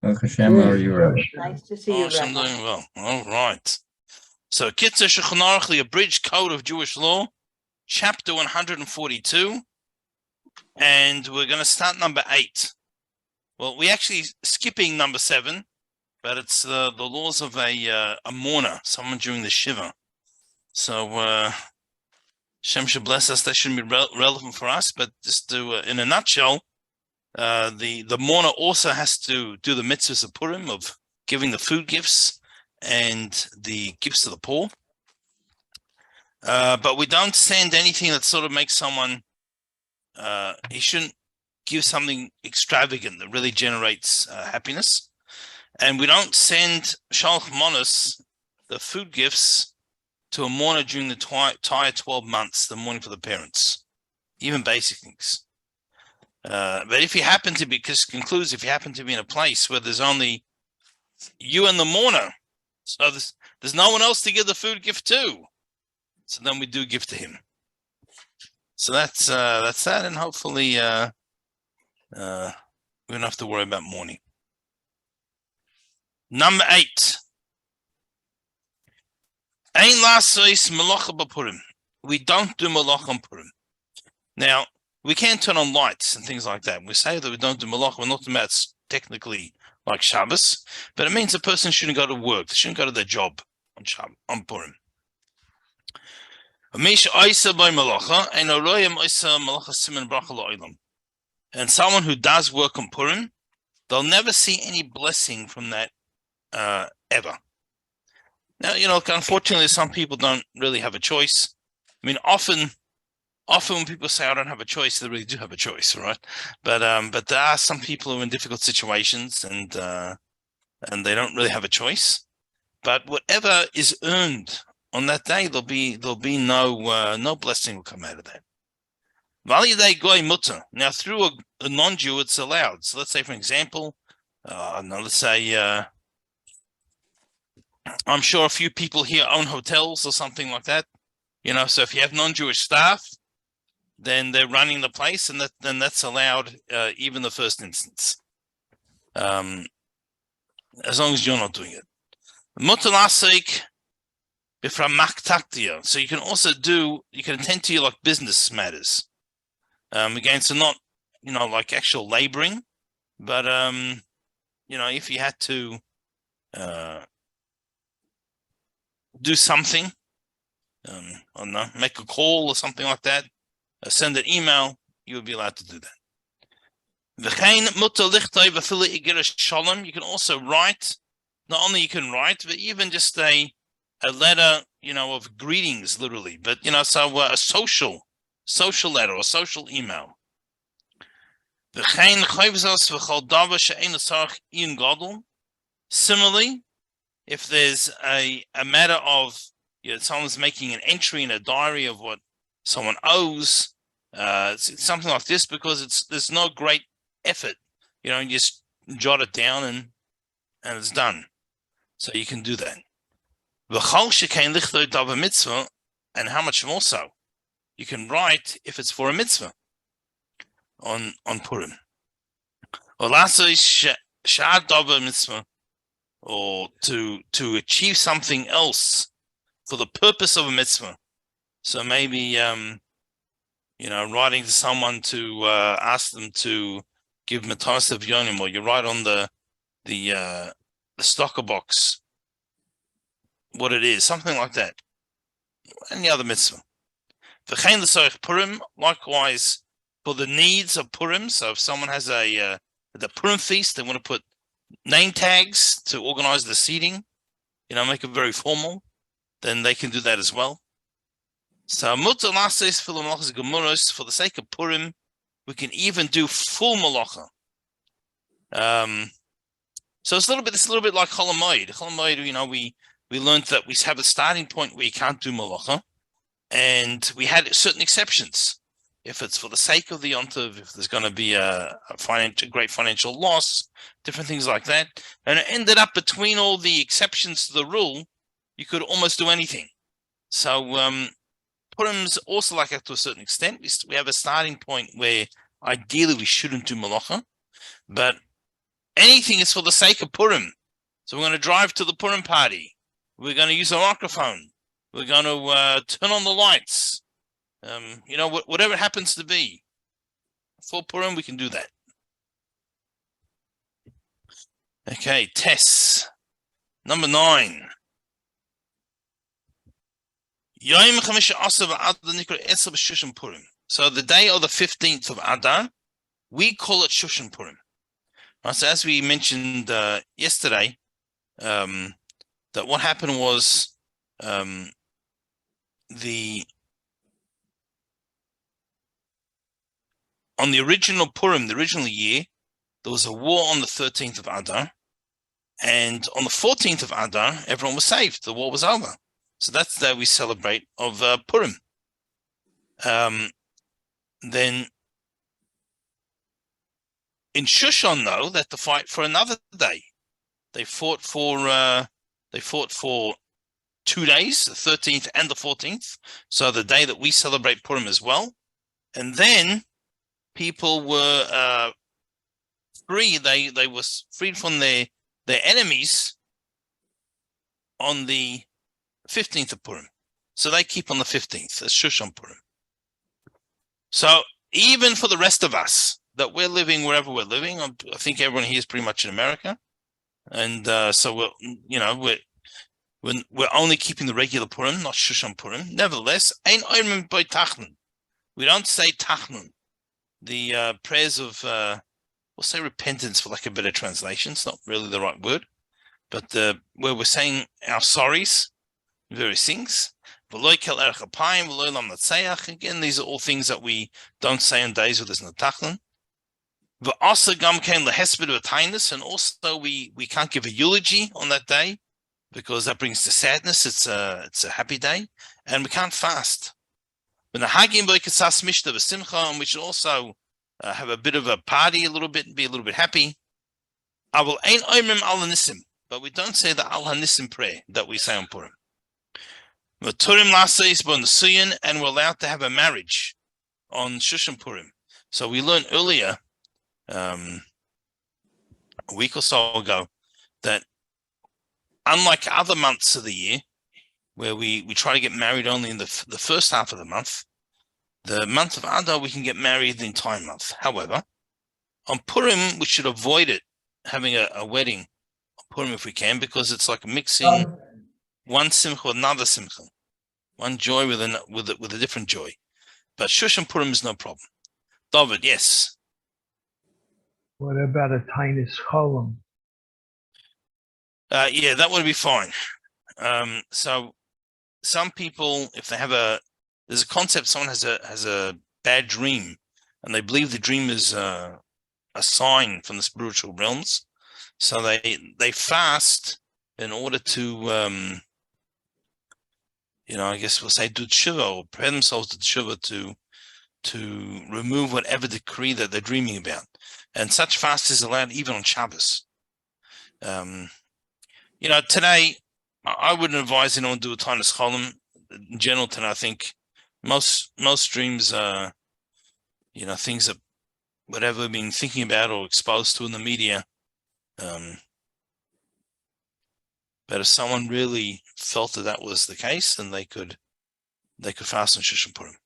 Baruch Hashem, how are you, Rabbi? Nice to see you, I'm Rabbi. doing well. All right. So, Kitzur Shulchan Aruch, the abridged code of Jewish law, chapter 142, and we're going to start number 8. Well, we're actually skipping number 7, but it's the laws of a mourner, someone during the Shiva. So, Shem should bless us. That shouldn't be relevant for us, but just to, in a nutshell, the mourner also has to do the mitzvahs of Purim, of giving the food gifts and the gifts to the poor. But we don't send anything that sort of makes someone, he shouldn't give something extravagant that really generates happiness. And we don't send shalach manos, the food gifts, to a mourner during the entire 12 months, the mourning for the parents, even basic things. But if you happen to be, because concludes, if you happen to be in a place where there's only you and the mourner, so there's no one else to give the food gift to, so then we do give to him. So that's that, and hopefully we don't have to worry about mourning. Number 8. Ein lasois melacha b'Purim. We don't do melacha on Purim. Now, we can't turn on lights and things like that. We say that we don't do melacha. We're not talking about technically like Shabbos, but it means a person shouldn't go to work. They shouldn't go to their job on Shabbos, on Purim. And someone who does work on Purim, they'll never see any blessing from that ever. Now, unfortunately, some people don't really have a choice. I mean, often when people say I don't have a choice, they really do have a choice, right? But there are some people who are in difficult situations and they don't really have a choice. But whatever is earned on that day, there'll be no blessing will come out of that. Now, through a non-Jew, it's allowed. So let's say, for example, let's say I'm sure a few people here own hotels or something like that. So if you have non-Jewish staff, then they're running the place, and then that's allowed, even the first instance, as long as you're not doing it. So you can attend to your like business matters. Again, so not like actual laboring, but if you had to do something, I don't know, make a call or something like that, send an email, you would be allowed to do that. You can also write, not only you can write, but even just a letter, of greetings, literally. But, so a social letter or social email. Similarly, if there's a matter of, someone's making an entry in a diary of what someone owes, it's something like this, because there's no great effort, you just jot it down and it's done. So you can do that. And how much more so? You can write if it's for a mitzvah on Purim. Or to achieve something else for the purpose of a mitzvah. So maybe writing to someone to ask them to give mataras of yonim, or you write on the stocker box what it is, something like that. Any other mitzvah. V'chein l'sorech Purim, likewise for the needs of Purim. So if someone has the Purim feast, they want to put name tags to organize the seating, make it very formal, then they can do that as well. So for the sake of Purim, we can even do full malacha. So it's a little bit like Chol Hamoed. Chol Hamoed, we learned that we have a starting point where you can't do malacha, and we had certain exceptions. If it's for the sake of the yontiv, if there's going to be a great financial loss, different things like that. And it ended up between all the exceptions to the rule, you could almost do anything. So Purim's also like that to a certain extent. We have a starting point where ideally we shouldn't do malacha, but anything is for the sake of Purim. So we're going to drive to the Purim party. We're going to use a microphone. We're going to turn on the lights. Whatever it happens to be. For Purim, we can do that. Okay, tests. Number 9. So the day of the 15th of Adar, we call it Shushan Purim. So as we mentioned yesterday, that what happened was on the original Purim, the original year, there was a war on the 13th of Adar, and on the 14th of Adar, everyone was saved. The war was over. So that's the day we celebrate of Purim. Then in Shushan, though, they had to fight for another day. They fought for 2 days, the 13th and the 14th. So the day that we celebrate Purim as well. And then people were free. They were freed from their enemies on the 15th of Purim. So they keep on the 15th as Shushan Purim. So even for the rest of us that we're living wherever we're living, I think everyone here is pretty much in America, and so we're only keeping the regular Purim, not Shushan Purim. Nevertheless, ein oimrim by tachnun. We don't say tachnun, the prayers of we'll say repentance for lack of a better translation. It's not really the right word, but where we're saying our sorries, various things. Again, these are all things that we don't say on days where there's no tachnun. And also we can't give a eulogy on that day because that brings to sadness. It's a happy day, and we can't fast. And we should also have a bit of a party a little bit and be a little bit happy. But we don't say the Al Hanisim prayer that we say on Purim. And we're allowed to have a marriage on Shushan Purim. So we learned earlier, a week or so ago, that unlike other months of the year, where we try to get married only in the first half of the month of Adar, we can get married the entire month. However, on Purim, we should avoid it, having a wedding on Purim if we can, because it's like mixing one simcha with another simcha, one joy with a different joy. But Shushan Purim is no problem. David, yes. What about a Tainus Cholam? Yeah, that would be fine. So some people, if they have there's a concept, someone has a bad dream, and they believe the dream is a sign from the spiritual realms. So they fast in order to, I guess we'll say do tshuva, or prepare themselves to tshuva to remove whatever decree that they're dreaming about. And such fast is allowed even on Shabbos. Today, I wouldn't advise anyone to do a Tainus Cholam. In general, today, I think most dreams are, things that whatever we've been thinking about or exposed to in the media. But if someone really felt that was the case, then they could fast on Shushan Purim.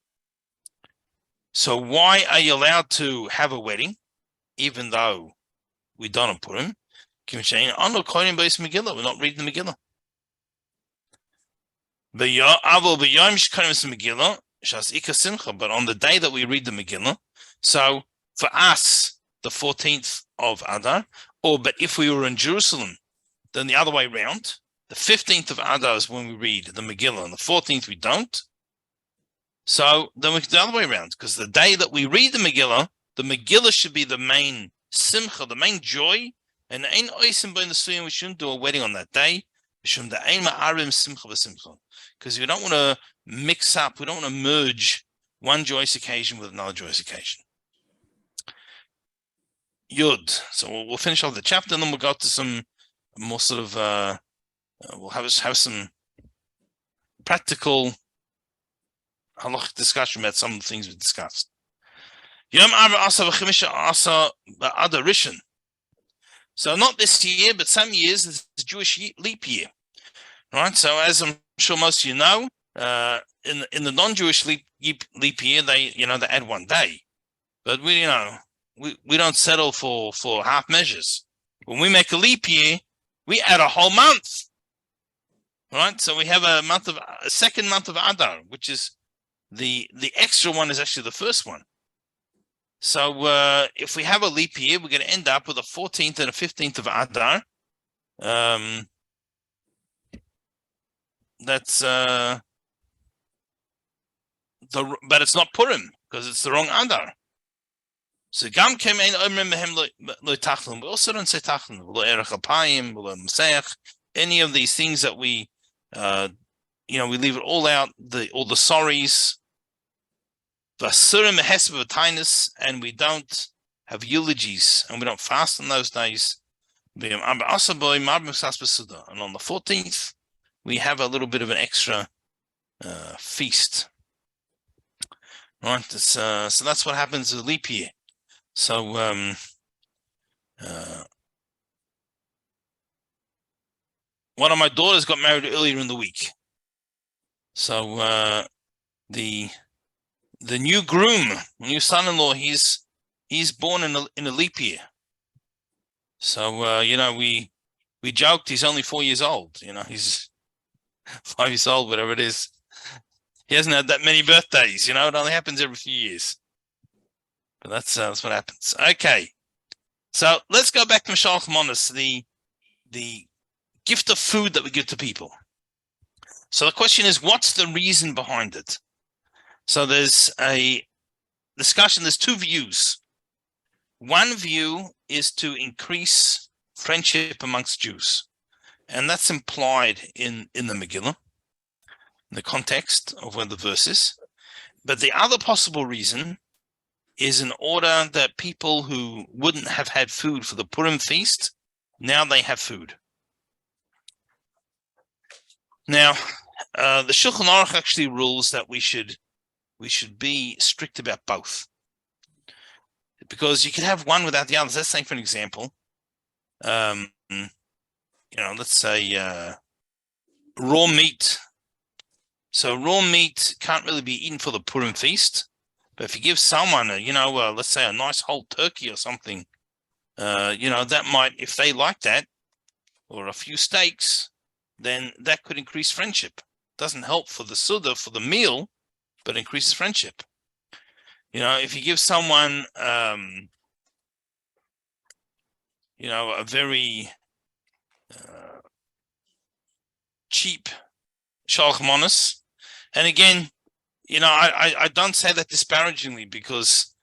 So why are you allowed to have a wedding, even though we don't on Purim? We're not reading the Megillah. But on the day that we read the Megillah, so for us, the 14th of Adar, but if we were in Jerusalem, then the other way around, the 15th of Adar is when we read the Megillah, and the 14th we don't. So then we can do the other way around, because the day that we read the Megillah should be the main simcha, the main joy, and we shouldn't do a wedding on that day, because we don't want to mix up, we don't want to merge one joyous occasion with another joyous occasion. Yud. So we'll finish off the chapter, and then we'll go to some more sort of we'll have some practical halachic discussion about some of the things we discussed. Yom Arba Asa v'Chimisha Asa Adar Rishon. So not this year, but some years it's the Jewish leap year, right? So as I'm sure most of you know, in the non-Jewish leap year, they add one day, but we don't settle for half measures. When we make a leap year, we add a whole month, right? So we have a second month of Adar, which is the extra one is actually the first one. So if we have a leap year, we're going to end up with a 14th and a 15th of Adar. That's but it's not Purim because it's the wrong Adar. So Gam came in. I remember him lo tachlim. We also don't say tachlim. Lo erech apayim, lo meseach. Any of these things that we we leave it all out. All the sorries. Vasurim hesed, and we don't have eulogies, and we don't fast on those days. And on the 14th, we have a little bit of an extra feast. Right? So that's what happens with leap year. So one of my daughters got married earlier in the week. So the new groom, new son-in-law, he's born in a leap year. So we joked he's only 4 years old. He's 5 years old, whatever it is. He hasn't had that many birthdays. It only happens every few years. But that's what happens. Okay, so let's go back to Mashalach Monos, the gift of food that we give to people. So the question is, what's the reason behind it? So there's a discussion. There's two views. One view is to increase friendship amongst Jews, and that's implied in the Megillah, in the context of where the verse is. But the other possible reason is in order that people who wouldn't have had food for the Purim feast, now they have food. Now, the Shulchan Aruch actually rules that we should be strict about both, because you could have one without the others. Let's say, for an example, let's say raw meat. So raw meat can't really be eaten for the Purim feast, but if you give someone let's say a nice whole turkey or something, that might, if they like that, or a few steaks, then that could increase friendship. Doesn't help for the Suda, for the meal, but increases friendship. If you give someone, a very cheap Shalach Monos, and again, I don't say that disparagingly, because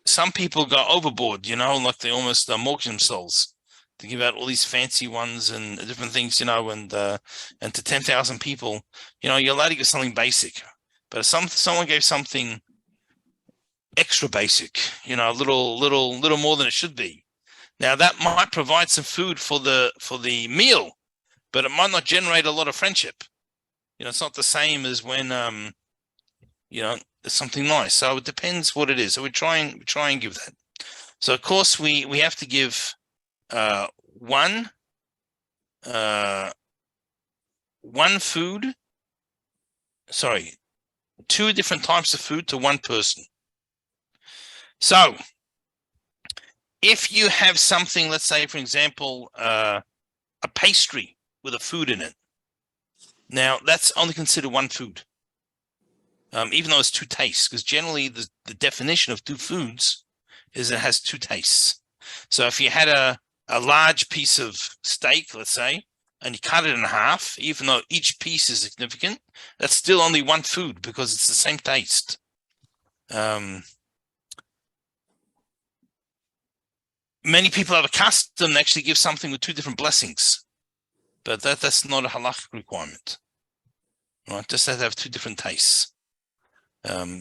some people go overboard, like they almost mortgage themselves to give out all these fancy ones and different things, and to 10,000 people, you're allowed to give something basic. But if someone gave something extra basic, a little more than it should be, now that might provide some food for the meal, but it might not generate a lot of friendship. It's not the same as when it's something nice. So it depends what it is. So we try and give that. So of course we have to give one food. Sorry, 2 different types of food to one person. So if you have something, let's say, for example, a pastry with a food in it, now that's only considered one food, even though it's 2 tastes, because generally the definition of 2 foods is it has 2 tastes. So if you had a large piece of steak, let's say, and you cut it in half, even though each piece is significant, that's still only one food because it's the same taste. Many people have a custom to actually give something with 2 different blessings, but that's not a halachic requirement, right? Just have to have 2 different tastes.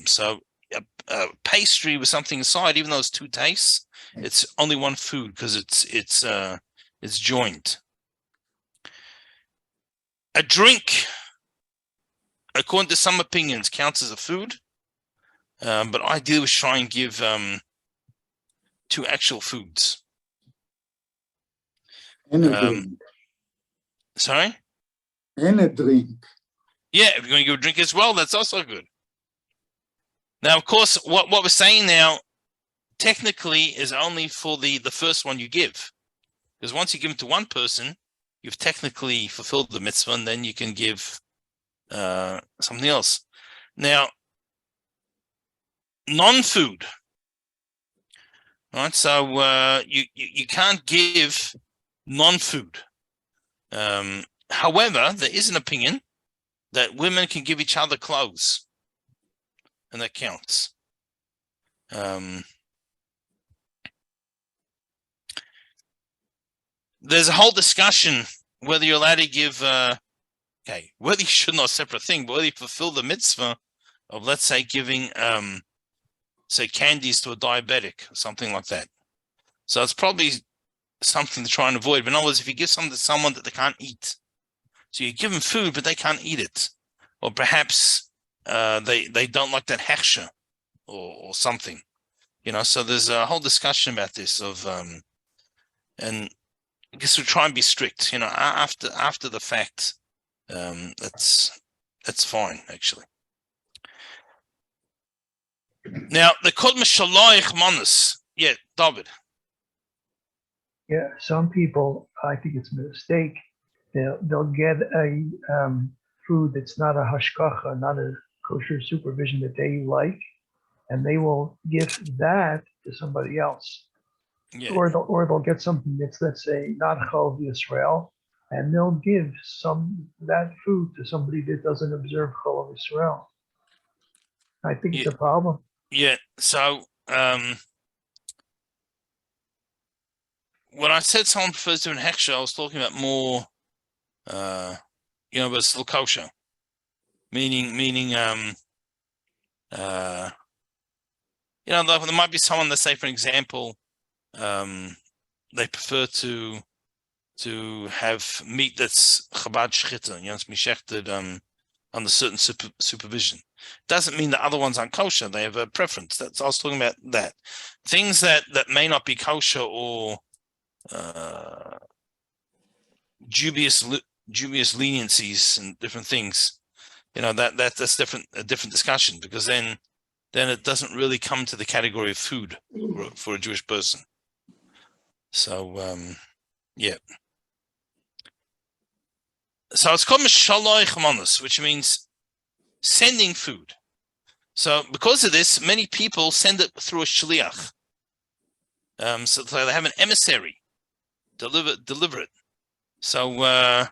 So a pastry with something inside, even though it's 2 tastes, it's only one food because it's joined. A drink, according to some opinions, counts as a food, but ideally we try and give 2 actual foods. And a drink. Sorry? And a drink. Yeah, if you're going to give a drink as well, that's also good. Now, of course, what we're saying now technically is only for the first one you give. Because once you give it to one person, you've technically fulfilled the mitzvah, and then you can give something else. Now, non-food. Right, so you can't give non-food. However, there is an opinion that women can give each other clothes, and that counts. There's a whole discussion whether you're allowed to give, whether you should not a separate thing, but whether you fulfill the mitzvah of, let's say, giving, say, candies to a diabetic or something like that. So it's probably something to try and avoid. But in other words, if you give something to someone that they can't eat, so you give them food, but they can't eat it, or perhaps they don't like that hechsher or something, So there's a whole discussion about this and I guess we try and be strict, after the fact. That's fine, actually. Now the kod mishaloich manus. Yeah, David. Yeah, some people, I think it's a mistake. They'll get a food that's not a hashkacha, not a kosher supervision that they like, and they will give that to somebody else. Yeah. Or they'll get something that's, let's say, not Chol Yisrael, and they'll give that food to somebody that doesn't observe Chol Yisrael. I think it's a problem. Yeah. So when I said someone prefers to an hechsher, I was talking about more, but it's still kosher. Meaning, there might be someone that, say, for example, they prefer to have meat that's Chabad shchita, it's mishechted under certain supervision. Doesn't mean the other ones aren't kosher. They have a preference. I was talking about that. Things that may not be kosher or dubious leniencies and different things. That's a different discussion, because then it doesn't really come to the category of food for a Jewish person. So yeah. So it's called Mishaloich Manus, which means sending food. So because of this, many people send it through a shliach. So they have an emissary deliver it. So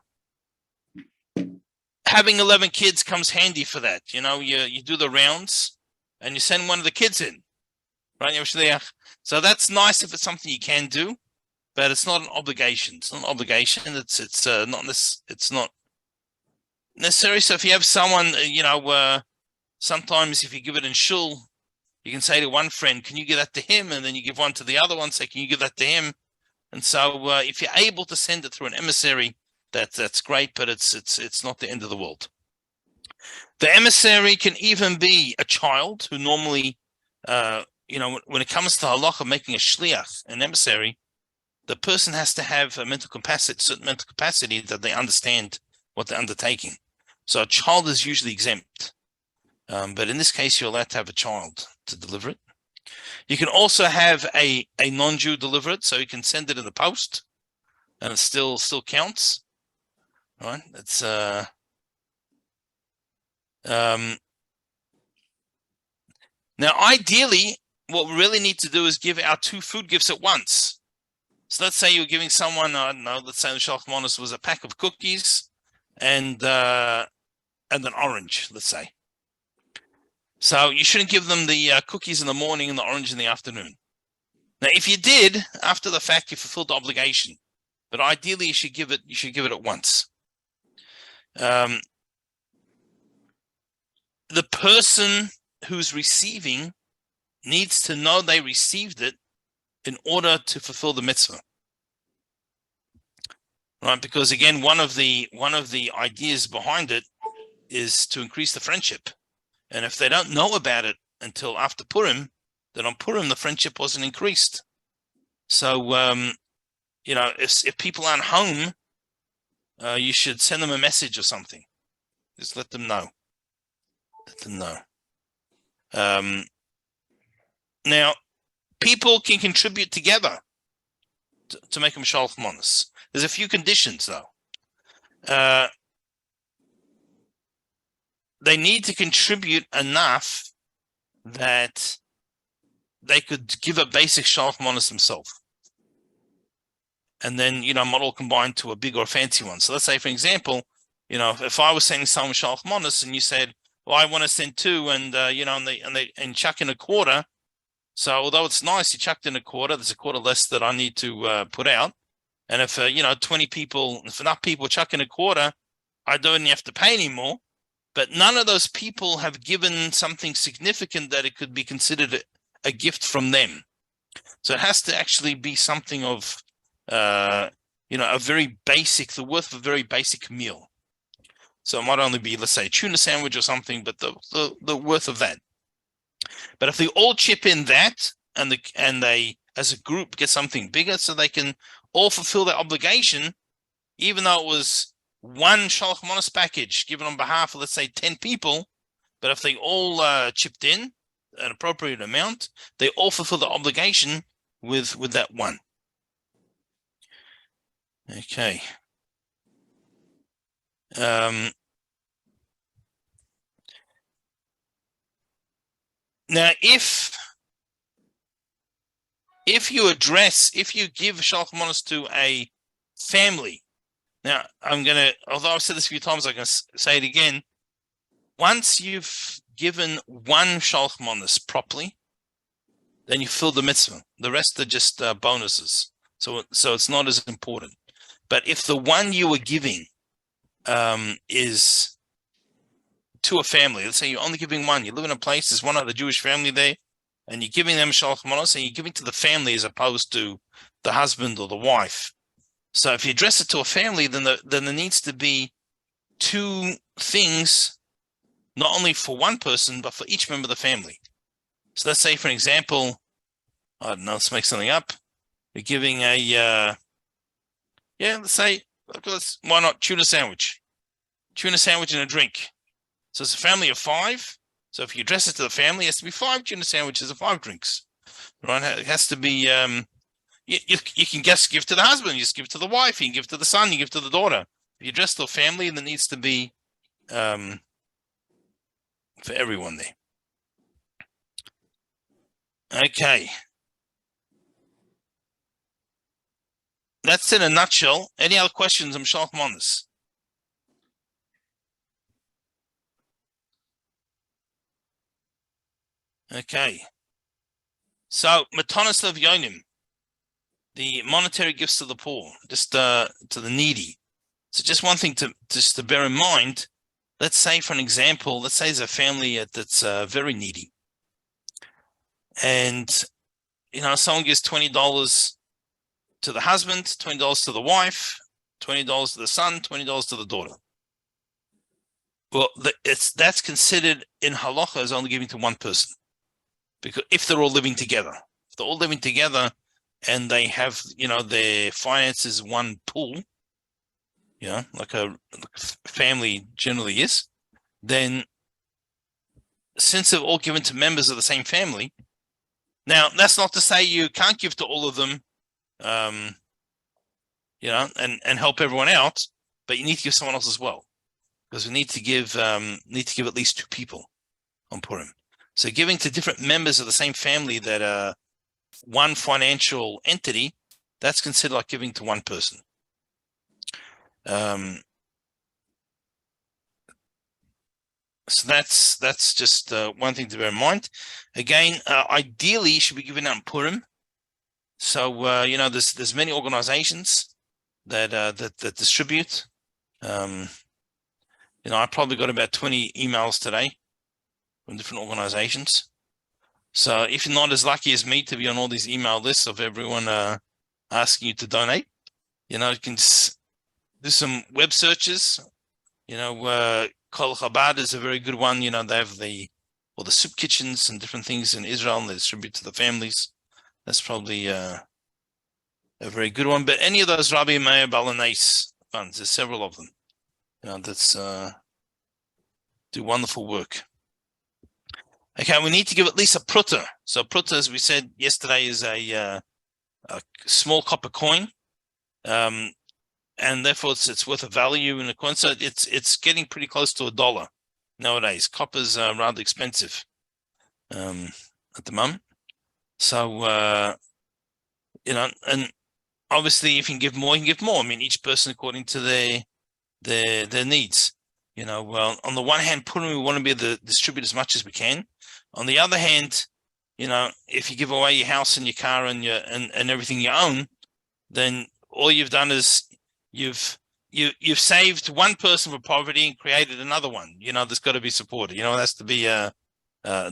having 11 kids comes handy for that. You do the rounds and you send one of the kids in, right? You have shliach. So that's nice if it's something you can do, but it's not an obligation. It's not an obligation. It's not necessary. So if you have someone, sometimes if you give it in shul, you can say to one friend, "Can you give that to him?" And then you give one to the other one, say, "Can you give that to him?" And so if you're able to send it through an emissary, that's great, but it's not the end of the world. The emissary can even be a child who normally, when it comes to halacha making a shliach, an emissary, the person has to have certain mental capacity that they understand what they're undertaking. So a child is usually exempt. But in this case, you're allowed to have a child to deliver it. You can also have a non-Jew deliver it, so you can send it in the post, and it still counts. Right? It's now ideally, what we really need to do is give our 2 food gifts at once. So let's say you're giving someone, I don't know, let's say the Shalach Manos was a pack of cookies and an orange, let's say. So you shouldn't give them the cookies in the morning and the orange in the afternoon. Now, if you did, after the fact, you fulfilled the obligation. But ideally, you should give it at once. The person who's receiving needs to know they received it in order to fulfill the mitzvah. Right? Because again, one of the ideas behind it is to increase the friendship. And if they don't know about it until after Purim, then on Purim the friendship wasn't increased. So if people aren't home, you should send them a message or something. Just let them know. Now, people can contribute together to make them shalach manos. There's a few conditions, though. They need to contribute enough that they could give a basic shalach manos themselves. And then, not all combined to a big or fancy one. So let's say, for example, if I was sending someone shalach manos and you said, well, I want to send two, and and chuck in a quarter. So although it's nice, you chucked in a quarter, there's a quarter less that I need to put out. And if 20 people, if enough people chuck in a quarter, I don't have to pay anymore. But none of those people have given something significant that it could be considered a gift from them. So it has to actually be something of, a very basic, the worth of a very basic meal. So it might only be, let's say, a tuna sandwich or something, but the worth of that. But if they all chip in that, and they, as a group, get something bigger, so they can all fulfill their obligation, even though it was one shalach manos package given on behalf of, let's say, 10 people, but if they all chipped in an appropriate amount, they all fulfill the obligation with that one. Okay. Now, if you give shalach manos to a family, now although I've said this a few times, I'm going to say it again. Once you've given one shalach manos properly, then you fill the mitzvah. The rest are just bonuses. So it's not as important. But if the one you were giving is to a family, let's say you're only giving one, you live in a place, there's one other Jewish family there, and you're giving them shalach manos, and you're giving to the family as opposed to the husband or the wife. So if you address it to a family, then there needs to be two things, not only for one person, but for each member of the family. So let's say, for example, I don't know, let's make something up. You're giving let's say, why not tuna sandwich? Tuna sandwich and a drink. So it's a family of 5. So if you address it to the family, it has to be 5 tuna sandwiches and 5 drinks. Right? It has to be, you can just give to the husband, you just give to the wife, you can give to the son, you give to the daughter. If you address the family, there needs to be for everyone there. Okay. That's in a nutshell. Any other questions on shalach manos? Okay. So, matanos levyonim, the monetary gifts to the poor, just to the needy. So just one thing to bear in mind, let's say, for an example, let's say there's a family that's very needy. And, someone gives $20 to the husband, $20 to the wife, $20 to the son, $20 to the daughter. Well, that's considered in halacha as only giving to one person. Because if they're all living together, and they have, their finances one pool, like a family generally is, then since they're all given to members of the same family, now that's not to say you can't give to all of them, and help everyone out, but you need to give someone else as well, because we need to give at least 2 people on Purim. So giving to different members of the same family that are one financial entity, that's considered like giving to one person. So that's just one thing to bear in mind. Again, ideally, you should be giving out in Purim. So there's many organizations that distribute. I probably got about 20 emails today from different organizations. So if you're not as lucky as me to be on all these email lists of everyone asking you to donate, you can do some web searches. Kol Chabad is a very good one. They have the soup kitchens and different things in Israel, and they distribute to the families. That's probably a very good one. But any of those Rabbi Meir Balanais funds, there's several of them, that's do wonderful work. Okay, we need to give at least a pruta. So pruta, as we said yesterday, is a small copper coin, and therefore it's worth a value in a coin. So it's getting pretty close to $1 nowadays. Copper's rather expensive at the moment. So and obviously, if you can give more, you can give more. I mean, each person according to their needs. Well, on the one hand, we want to be the distribute as much as we can. On the other hand, if you give away your house and your car and and everything you own, then all you've done is you've saved one person from poverty and created another one. That's got to be supported. It has to be a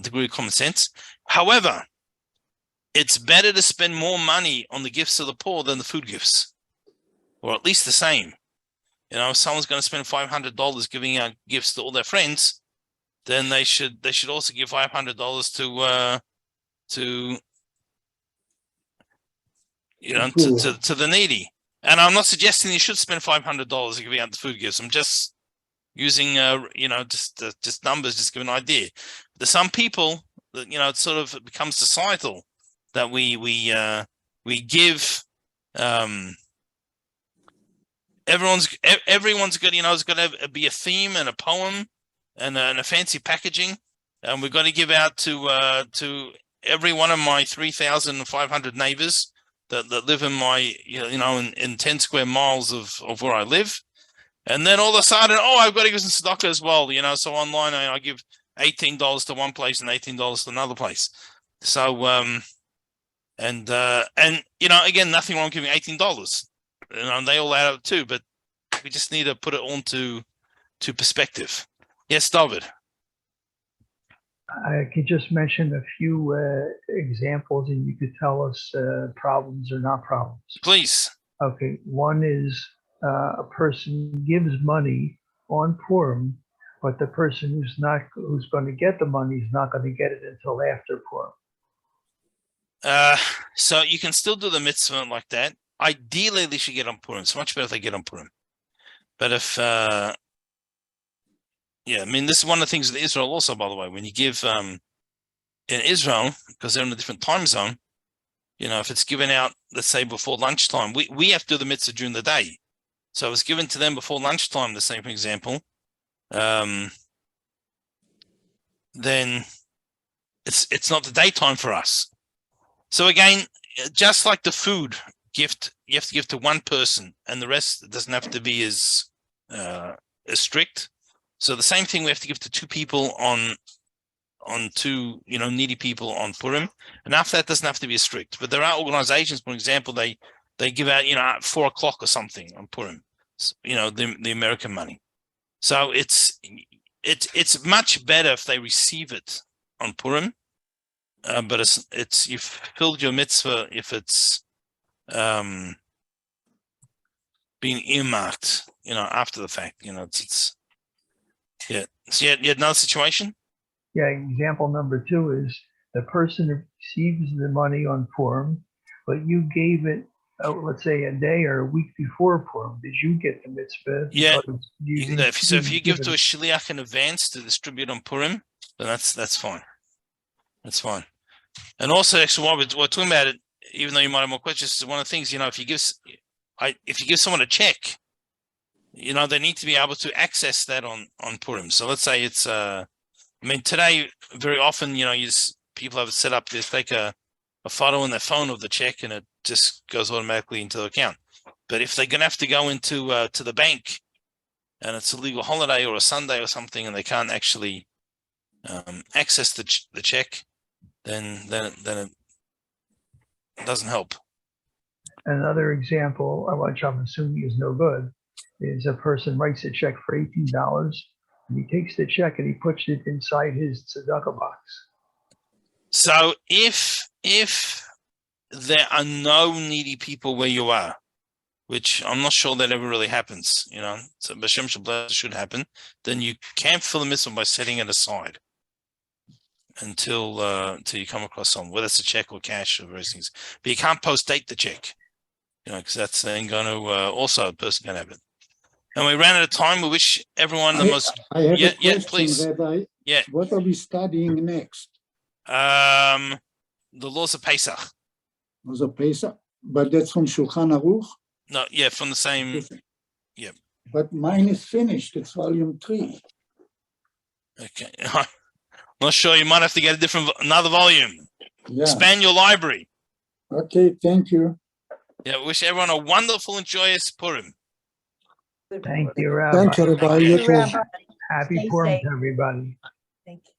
degree of common sense. However, it's better to spend more money on the gifts of the poor than the food gifts, or at least the same. If someone's going to spend $500 giving out gifts to all their friends, then they should also give $500 to the needy. And I'm not suggesting you should spend $500 giving out the food gifts. I'm just using just numbers, just give an idea. There's some people that it sort of becomes societal that we give. Everyone's got it's got to be a theme and a poem and a fancy packaging, and we've got to give out to every one of my 3,500 neighbors that live in my in 10 square miles of where I live. And then all of a sudden, I've got to give some tzedakah as well. So online I give $18 to one place and $18 to another place. So and again, nothing wrong giving $18. They all add up too, but we just need to put it onto perspective. Yes, David. I could just mention a few examples, and you could tell us problems or not problems. Please. Okay, one is a person gives money on Purim, but the person who's going to get the money is not going to get it until after Purim. So you can still do the mitzvah like that. Ideally, they should get on Purim. It's much better if they get on Purim. But if, this is one of the things with Israel also, by the way, when you give in Israel, because they're in a different time zone, if it's given out, let's say before lunchtime, we have to do the mitzvah during the day. So it's given to them before lunchtime, the same example, then it's not the daytime for us. So again, just like the food gift, you have to give to one person, and the rest doesn't have to be as strict. So the same thing we have to give to two people on two needy people on Purim, and after that doesn't have to be as strict. But there are organizations, for example, they give out at 4 o'clock or something on Purim, the American money. So it's much better if they receive it on Purim. But it's you've filled your mitzvah if it's being earmarked, after the fact. So you had another situation. Yeah, example number 2 is the person receives the money on Purim, but you gave it, let's say, a day or a week before Purim. Did you get the mitzvah? Yeah. So if you give to a shliach in advance to distribute on Purim, then that's fine. That's fine. And also, actually, while we're talking about it, even though you might have more questions, one of the things, if you give someone a check, they need to be able to access that on Purim. So let's say it's, today, very often, people have it set up, they take a photo on their phone of the check and it just goes automatically into the account. But if they're going to have to go into to the bank and it's a legal holiday or a Sunday or something and they can't actually access the check, then it doesn't help. Another example, which I'm assuming is no good, is a person writes a check for $18 and he takes the check and he puts it inside his tzedakah box. So if there are no needy people where you are, which I'm not sure that ever really happens, so B'Shem Shabbat should happen, then you can't fill the mitzvah by setting it aside until you come across someone, whether it's a check or cash or various things. But you can't post date the check. because that's then going to also a person can have it. And we ran out of time. We wish everyone the most. I have Yeah, a question, please. Rabbi. Yeah. What are we studying next? The laws of Pesach. Was a Pesach, but that's from Shulchan Aruch. No, yeah, from the same. Yeah. But mine is finished. It's volume 3. Okay. Not sure. You might have to get another volume. Yeah. Expand your library. Okay. Thank you. Yeah. Wish everyone a wonderful and joyous Purim. Thank you, Rabbi. Thank you, Rabbi. Thank you. You too. Happy Stay Purim safe. to everybody. Thank you.